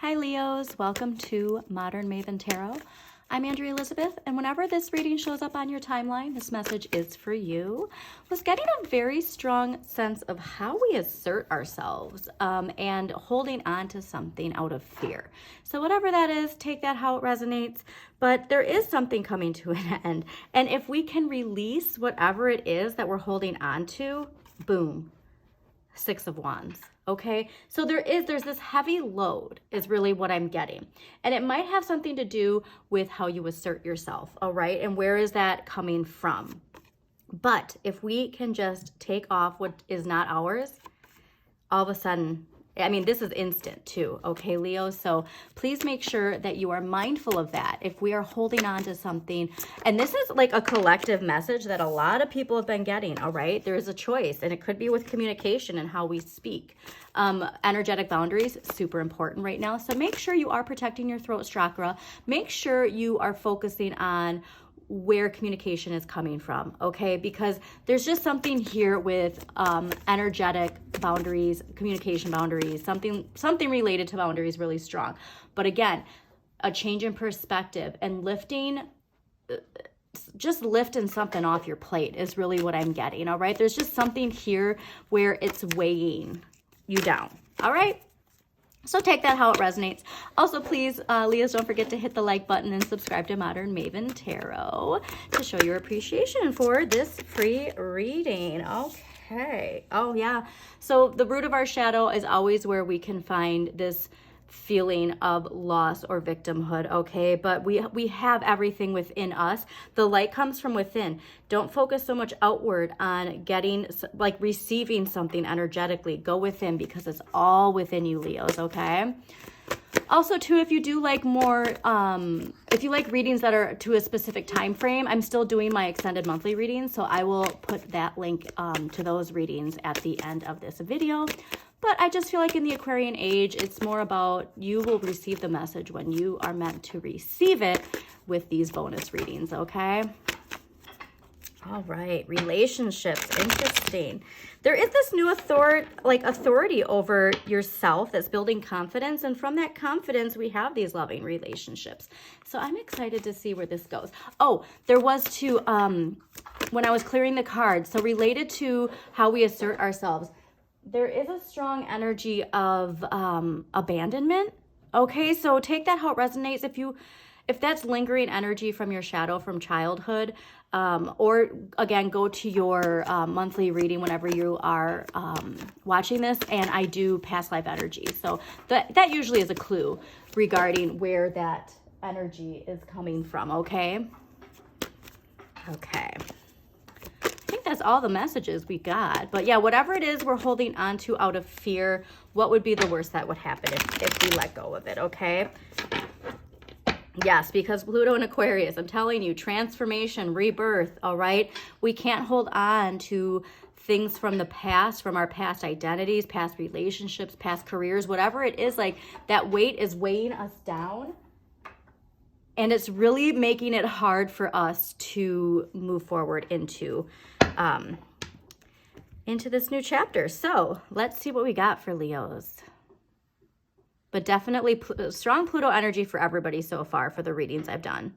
Hi Leos, welcome to Modern Maven Tarot. I'm Andrea Elizabeth, and whenever this reading shows up on your timeline, this message is for you. Was getting a very strong sense of how we assert ourselves and holding on to something out of fear. So whatever that is, take that how it resonates, but there is something coming to an end. And if we can release whatever it is that we're holding on to, boom, Six of Wands. Okay, so there's this heavy load is really what I'm getting. And it might have something to do with how you assert yourself, all right? And where is that coming from? But if we can just take off what is not ours, all of a sudden, I mean, this is instant too, okay, Leo? So please make sure that you are mindful of that. If we are holding on to something, and this is like a collective message that a lot of people have been getting, all right? There is a choice, and it could be with communication and how we speak. Energetic boundaries, super important right now. So make sure you are protecting your throat chakra. Make sure you are focusing on where communication is coming from, okay? Because there's just something here with energetic boundaries, communication boundaries, something related to boundaries really strong. But again, a change in perspective and just lifting something off your plate is really what I'm getting, all right? There's just something here where it's weighing you down, all right? So take that how it resonates. Also, please, Leos, don't forget to hit the like button and subscribe to Modern Maven Tarot to show your appreciation for this free reading. Okay. Oh, yeah. So the root of our shadow is always where we can find this feeling of loss or victimhood, okay? But we have everything within us. The light comes from within. Don't focus so much outward on getting, like receiving something energetically. Go within because it's all within you, Leos, okay? Also, too, if you do like more, if you like readings that are to a specific time frame, I'm still doing my extended monthly readings, so I will put that link to those readings at the end of this video. But I just feel like in the Aquarian age, it's more about you will receive the message when you are meant to receive it with these bonus readings, okay? All right, relationships, interesting. There is this new authority over yourself that's building confidence, and from that confidence, we have these loving relationships. So I'm excited to see where this goes. Oh, there was too, when I was clearing the cards, so related to how we assert ourselves, there is a strong energy of abandonment. Okay, so take that how it resonates. If that's lingering energy from your shadow from childhood, or again, go to your monthly reading whenever you are watching this, and I do past life energy. So that usually is a clue regarding where that energy is coming from, okay? Okay. I think that's all the messages we got. But yeah, whatever it is we're holding on to out of fear, what would be the worst that would happen if we let go of it, okay? Yes, because Pluto and Aquarius, I'm telling you, transformation, rebirth, all right? We can't hold on to things from the past, from our past identities, past relationships, past careers, whatever it is, like that weight is weighing us down. And it's really making it hard for us to move forward into this new chapter. So let's see what we got for Leos. But definitely strong Pluto energy for everybody so far for the readings I've done.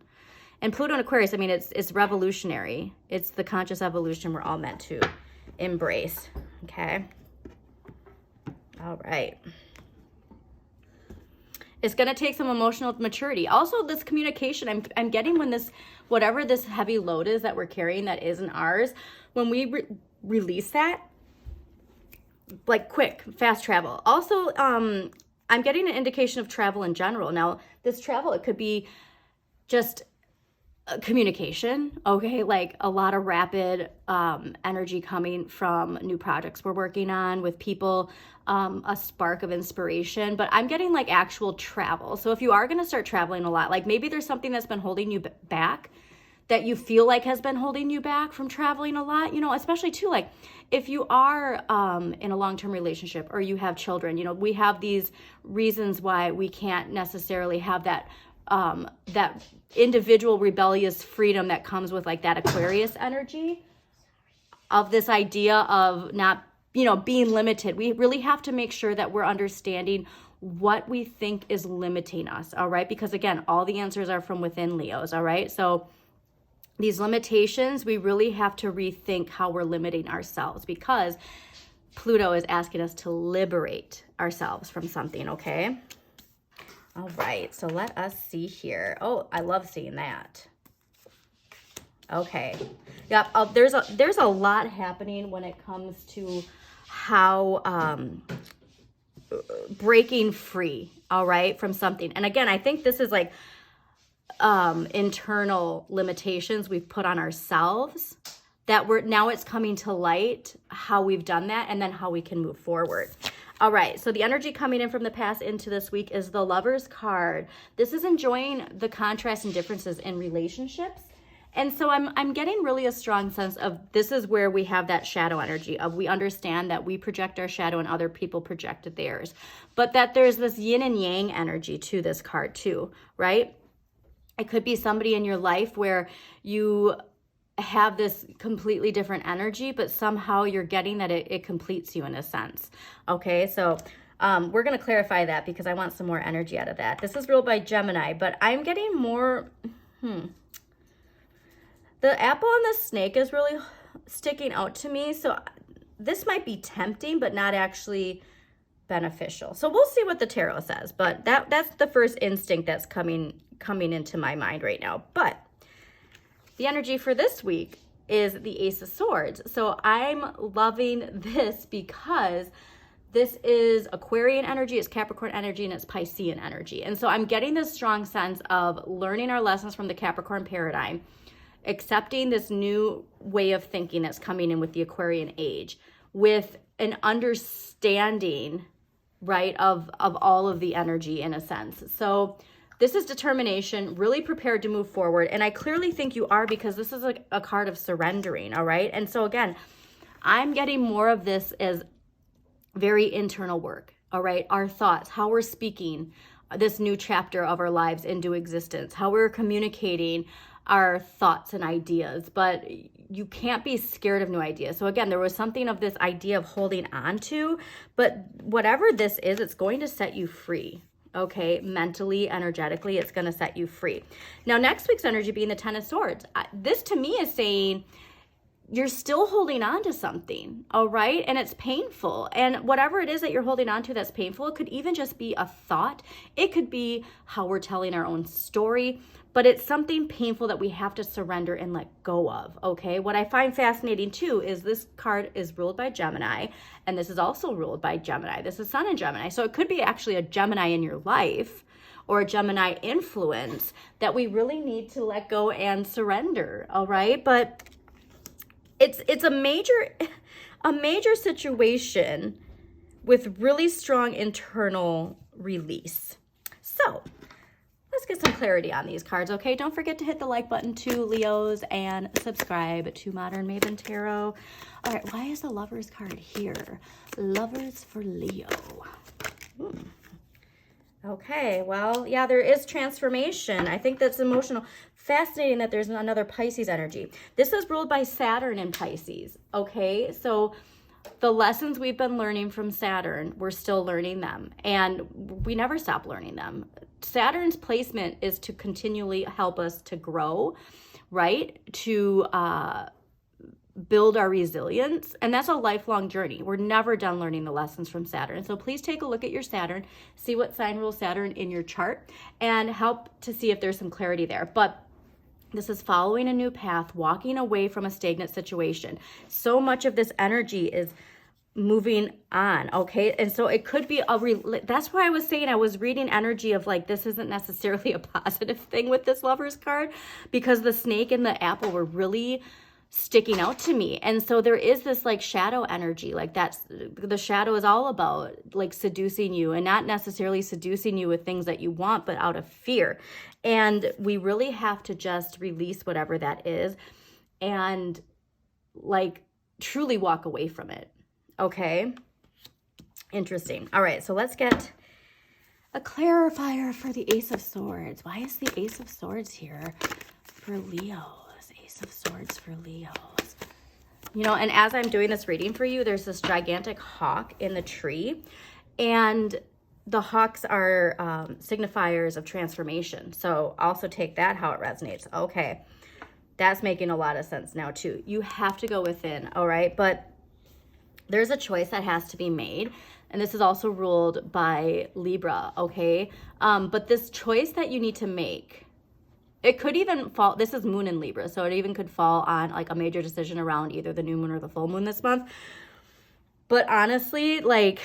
And Pluto and Aquarius, I mean, it's revolutionary. It's the conscious evolution we're all meant to embrace. Okay. All right. It's going to take some emotional maturity. Also, this communication, I'm getting when whatever this heavy load is that we're carrying that isn't ours, when we release that, like quick, fast travel. Also, I'm getting an indication of travel in general. Now, this travel, it could be just communication, okay? Like a lot of rapid energy coming from new projects we're working on with people, a spark of inspiration, but I'm getting like actual travel. So if you are going to start traveling a lot, like maybe there's something that's been holding you back that you feel like has been holding you back from traveling a lot, you know, especially too, like if you are in a long-term relationship or you have children, you know, we have these reasons why we can't necessarily have that that individual rebellious freedom that comes with like that Aquarius energy of this idea of not, you know, being limited. We really have to make sure that we're understanding what we think is limiting us, all right? Because again, all the answers are from within, Leos, all right? So these limitations, we really have to rethink how we're limiting ourselves, because Pluto is asking us to liberate ourselves from something, okay? All right, so let us see here. Oh, I love seeing that. Okay. Yep, there's a lot happening when it comes to how breaking free, all right, from something. And again, I think this is like internal limitations we've put on ourselves that now it's coming to light how we've done that, and then how we can move forward. All right, so the energy coming in from the past into this week is the Lover's card. This is enjoying the contrast and differences in relationships. And so I'm getting really a strong sense of this is where we have that shadow energy of we understand that we project our shadow and other people projected theirs. But that there's this yin and yang energy to this card too, right? It could be somebody in your life where you have this completely different energy, but somehow you're getting that it completes you in a sense. Okay, so we're going to clarify that because I want some more energy out of that. This is ruled by Gemini, but I'm getting more... The apple and the snake is really sticking out to me. So this might be tempting, but not actually beneficial. So we'll see what the tarot says, but that's the first instinct that's coming into my mind right now. But the energy for this week is the Ace of Swords. So I'm loving this because this is Aquarian energy, it's Capricorn energy, and it's Piscean energy. And so I'm getting this strong sense of learning our lessons from the Capricorn paradigm, accepting this new way of thinking that's coming in with the Aquarian age, with an understanding, right, of all of the energy in a sense. So this is determination, really prepared to move forward. And I clearly think you are, because this is a card of surrendering, all right? And so again, I'm getting more of this as very internal work, all right? Our thoughts, how we're speaking this new chapter of our lives into existence, how we're communicating our thoughts and ideas, but you can't be scared of new ideas. So again, there was something of this idea of holding on to, but whatever this is, it's going to set you free. Okay, mentally, energetically, it's going to set you free. Now, next week's energy being the Ten of Swords. This to me is saying you're still holding on to something, all right? And it's painful. And whatever it is that you're holding on to that's painful, it could even just be a thought. It could be how we're telling our own story, but it's something painful that we have to surrender and let go of, okay? What I find fascinating too is this card is ruled by Gemini, and this is also ruled by Gemini. This is Sun in Gemini. So it could be actually a Gemini in your life or a Gemini influence that we really need to let go and surrender, all right? But it's a major situation with really strong internal release. So let's get some clarity on these cards, okay? Don't forget to hit the like button too, Leos, and subscribe to Modern Maven Tarot. All right, why is the Lovers card here? Lovers for Leo. Okay, well, yeah, there is transformation. I think that's emotional. Fascinating that there's another Pisces energy. This is ruled by Saturn in Pisces, okay? So the lessons we've been learning from Saturn, we're still learning them, and we never stop learning them. Saturn's placement is to continually help us to grow, right? To build our resilience, and that's a lifelong journey. We're never done learning the lessons from Saturn. So please take a look at your Saturn, see what sign rules Saturn in your chart, and help to see if there's some clarity there. But this is following a new path, walking away from a stagnant situation. So much of this energy is moving on, okay? And so it could be that's why I was saying I was reading energy of like, this isn't necessarily a positive thing with this Lovers card, because the snake and the apple were really sticking out to me. And so there is this like shadow energy, like that's the shadow is all about like seducing you, and not necessarily seducing you with things that you want, but out of fear. And we really have to just release whatever that is and like truly walk away from it. Okay. Interesting. All right. So let's get a clarifier for the Ace of Swords. Why is the Ace of Swords here for Leos? Ace of Swords for Leos. You know, and as I'm doing this reading for you, there's this gigantic hawk in the tree, and the hawks are signifiers of transformation. So also take that how it resonates. Okay, that's making a lot of sense now too. You have to go within, all right? But there's a choice that has to be made. And this is also ruled by Libra, okay? But this choice that you need to make, it could even fall, this is moon in Libra, so it even could fall on like a major decision around either the new moon or the full moon this month. But honestly, like,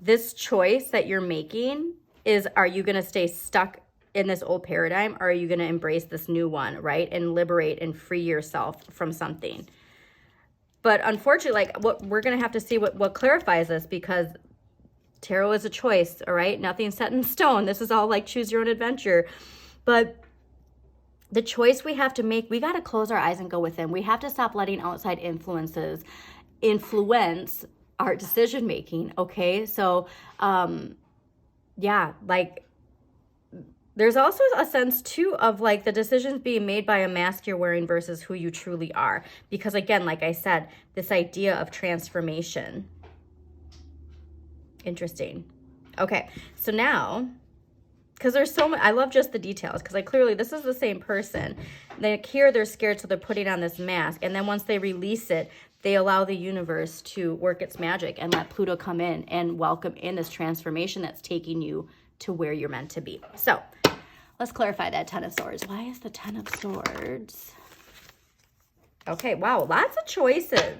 this choice that you're making is, are you going to stay stuck in this old paradigm, or are you going to embrace this new one, right? And liberate and free yourself from something. But unfortunately, like, what we're going to have to see what clarifies this, because tarot is a choice, all right? Nothing's set in stone. This is all like choose your own adventure. But the choice we have to make, we got to close our eyes and go within. We have to stop letting outside influences influence our decision making, okay? So, yeah, like, there's also a sense too of like the decisions being made by a mask you're wearing versus who you truly are. Because again, like I said, this idea of transformation. Interesting. Okay, so now, because there's so much, I love just the details, because like clearly this is the same person. Like here they're scared, so they're putting on this mask, and then once they release it, they allow the universe to work its magic and let Pluto come in and welcome in this transformation that's taking you to where you're meant to be. So let's clarify that Ten of Swords. Why is the Ten of Swords? Okay, wow, lots of choices.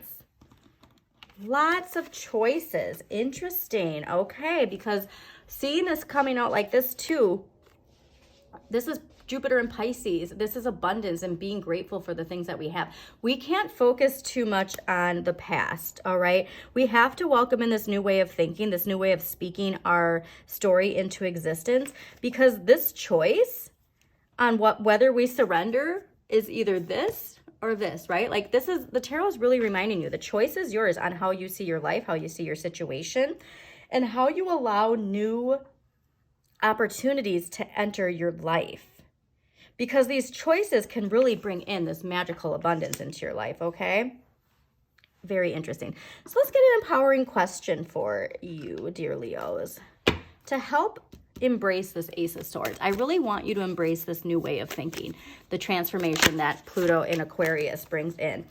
Lots of choices. Interesting. Okay, because seeing this coming out like this too, this is Jupiter and Pisces. This is abundance and being grateful for the things that we have. We can't focus too much on the past, all right? We have to welcome in this new way of thinking, this new way of speaking our story into existence, because this choice on whether we surrender is either this or this, right? Like this is, the tarot is really reminding you, the choice is yours on how you see your life, how you see your situation, and how you allow new opportunities to enter your life. Because these choices can really bring in this magical abundance into your life, okay? Very interesting. So let's get an empowering question for you, dear Leos, to help embrace this Ace of Swords. I really want you to embrace this new way of thinking, the transformation that Pluto in Aquarius brings in.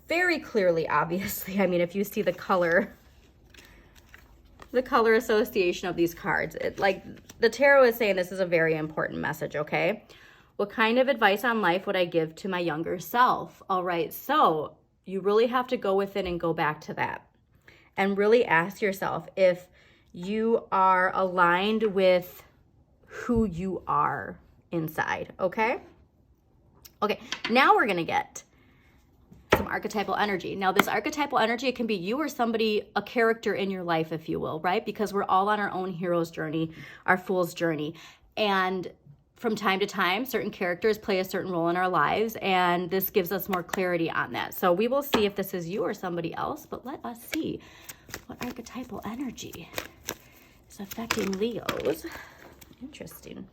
Very clearly, obviously, I mean, if you see the color association of these cards, like the tarot is saying this is a very important message, okay? What kind of advice on life would I give to my younger self? All right, so you really have to go within and go back to that and really ask yourself if you are aligned with who you are inside, okay? Okay, now we're gonna get some archetypal energy. Now this archetypal energy, it can be you or somebody, a character in your life, if you will, right? Because we're all on our own hero's journey, our fool's journey. And from time to time, certain characters play a certain role in our lives, and this gives us more clarity on that. So we will see if this is you or somebody else, but let us see what archetypal energy is affecting Leos. Interesting.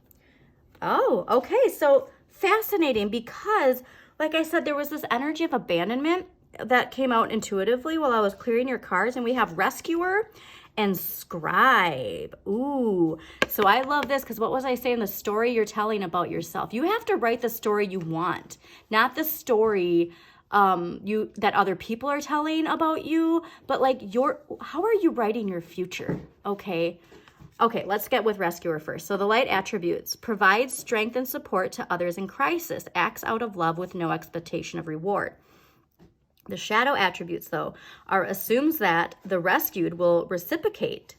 Oh, okay. So fascinating, because like I said, there was this energy of abandonment that came out intuitively while I was clearing your cards, and we have rescuer and scribe. Ooh, so I love this, because what was I saying? The story you're telling about yourself. You have to write the story you want, not the story that other people are telling about you, but like how are you writing your future? Okay, let's get with rescuer first. So the light attributes: provides strength and support to others in crisis, acts out of love with no expectation of reward. The shadow attributes, though, assumes that the rescued will reciprocate,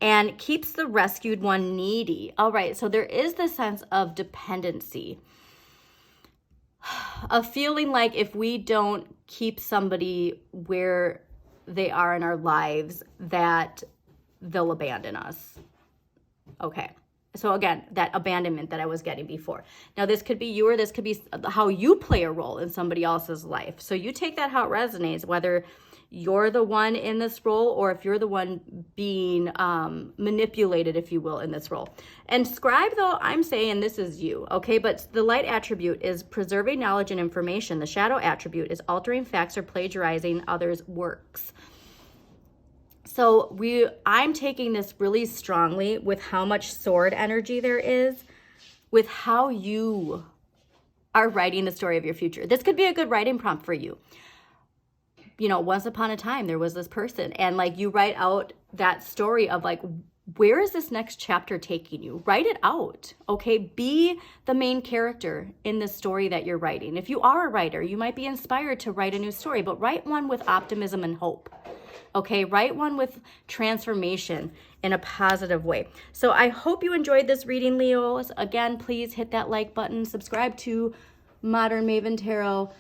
and keeps the rescued one needy. All right, so there is this sense of dependency, a feeling like if we don't keep somebody where they are in our lives, that they'll abandon us. Okay. So again, that abandonment that I was getting before. Now this could be you, or this could be how you play a role in somebody else's life. So you take that how it resonates, whether you're the one in this role or if you're the one being manipulated, if you will, in this role. And scribe, though, I'm saying this is you, okay? But the light attribute is preserving knowledge and information. The shadow attribute is altering facts or plagiarizing others' works. So I'm taking this really strongly with how much sword energy there is, with how you are writing the story of your future. This could be a good writing prompt for you. You know, once upon a time, there was this person, and like you write out that story of like, where is this next chapter taking you? Write it out, okay? Be the main character in the story that you're writing. If you are a writer, you might be inspired to write a new story, but write one with optimism and hope, okay? Write one with transformation in a positive way. So I hope you enjoyed this reading, Leos. Again, please hit that like button, subscribe to Modern Maven Tarot,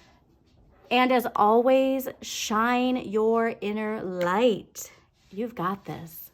and as always, shine your inner light. You've got this.